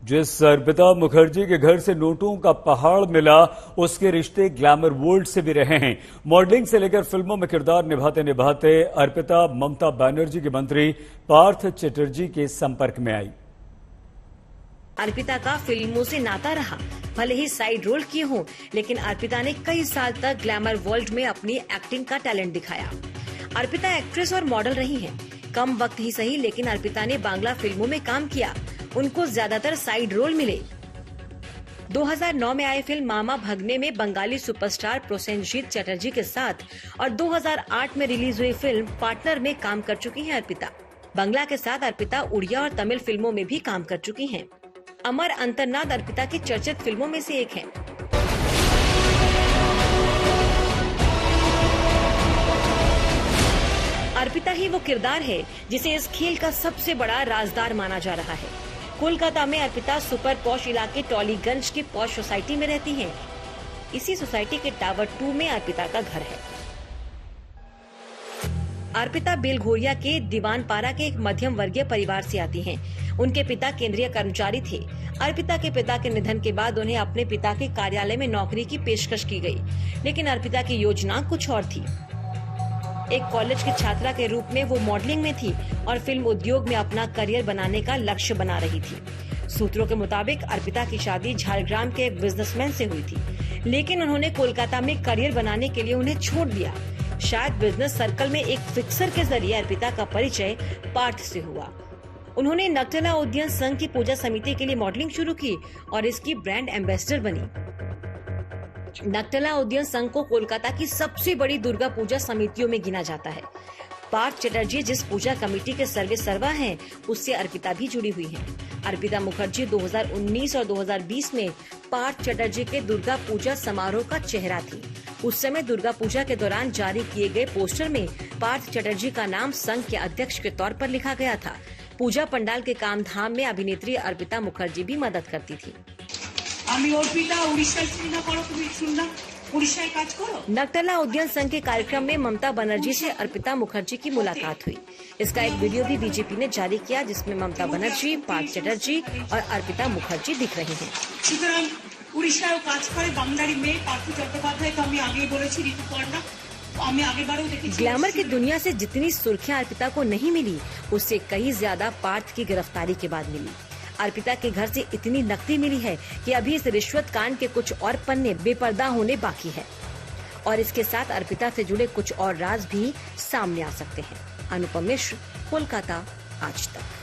जिस अर्पिता मुखर्जी के घर से नोटों का पहाड़ मिला, उसके रिश्ते ग्लैमर वर्ल्ड से भी रहे हैं। मॉडलिंग से लेकर फिल्मों में किरदार निभाते निभाते अर्पिता ममता बनर्जी के मंत्री पार्थ चटर्जी के संपर्क में आई। अर्पिता का फिल्मों से नाता रहा, भले ही साइड रोल किए हों, लेकिन अर्पिता ने कई साल तक ग्लैमर वर्ल्ड में अपनी एक्टिंग का टैलेंट दिखाया। अर्पिता एक्ट्रेस और मॉडल रही हैं। कम वक्त ही सही, लेकिन अर्पिता ने बांग्ला फिल्मों में काम किया। उनको ज्यादातर साइड रोल मिले। 2009 में आई फिल्म मामा भगने में बंगाली सुपरस्टार प्रोसेनजीत चटर्जी के साथ और 2008 में रिलीज हुई फिल्म पार्टनर में काम कर चुकी हैं अर्पिता। बंगला के साथ अर्पिता उड़िया और तमिल फिल्मों में भी काम कर चुकी हैं। अमर अंतरनाद अर्पिता की चर्चित फिल्मों में से एक है। अर्पिता ही वो किरदार है जिसे इस खेल का सबसे बड़ा राजदार माना जा रहा है। कोलकाता में अर्पिता सुपर पॉश इलाके टॉलीगंज की पॉश सोसाइटी में रहती हैं। इसी सोसाइटी के टावर 2 में अर्पिता का घर है। अर्पिता बेलघोरिया के दीवानपारा के एक मध्यम वर्गीय परिवार से आती हैं। उनके पिता केंद्रीय कर्मचारी थे। अर्पिता के पिता के निधन के बाद उन्हें अपने पिता के कार्यालय में नौकरी की पेशकश की गई, लेकिन अर्पिता की योजना कुछ और थी। एक कॉलेज की छात्रा के रूप में वो मॉडलिंग में थी और फिल्म उद्योग में अपना करियर बनाने का लक्ष्य बना रही थी। सूत्रों के मुताबिक अर्पिता की शादी झारग्राम के एक बिजनेसमैन से हुई थी, लेकिन उन्होंने कोलकाता में करियर बनाने के लिए उन्हें छोड़ दिया। शायद बिजनेस सर्कल में एक फिक्सर के जरिए अर्पिता का परिचय पार्थ से हुआ। उन्होंने नगटला उद्यान संघ की पूजा समिति के लिए मॉडलिंग शुरू की और इसकी ब्रांड एम्बेसडर बनी। नगटला उद्यान संघ को कोलकाता की सबसे बड़ी दुर्गा पूजा समितियों में गिना जाता है। पार्थ चटर्जी जिस पूजा कमेटी के सर्वे सर्वा हैं, उससे अर्पिता भी जुड़ी हुई हैं। अर्पिता मुखर्जी 2019 और 2020 में पार्थ चटर्जी के दुर्गा पूजा समारोह का चेहरा थी। उस समय दुर्गा पूजा के दौरान जारी किए गए पोस्टर में पार्थ चटर्जी का नाम संघ के अध्यक्ष के तौर पर लिखा गया था। पूजा पंडाल के काम धाम में अभिनेत्री अर्पिता मुखर्जी भी मदद करती थी। नगटला उद्यान संघ के कार्यक्रम में ममता बनर्जी से अर्पिता मुखर्जी की मुलाकात हुई। इसका एक वीडियो भी बीजेपी ने जारी किया, जिसमें ममता बनर्जी, पार्थ चटर्जी और अर्पिता मुखर्जी दिख रही हैं। ग्लैमर की दुनिया से जितनी सुर्खियां अर्पिता को नहीं मिली, उससे कहीं ज्यादा पार्थ की गिरफ्तारी के बाद मिली। अर्पिता के घर से इतनी नकदी मिली है कि अभी इस रिश्वत कांड के कुछ और पन्ने बेपर्दा होने बाकी है और इसके साथ अर्पिता से जुड़े कुछ और राज भी सामने आ सकते हैं। अनुपम मिश्र, कोलकाता, आज तक।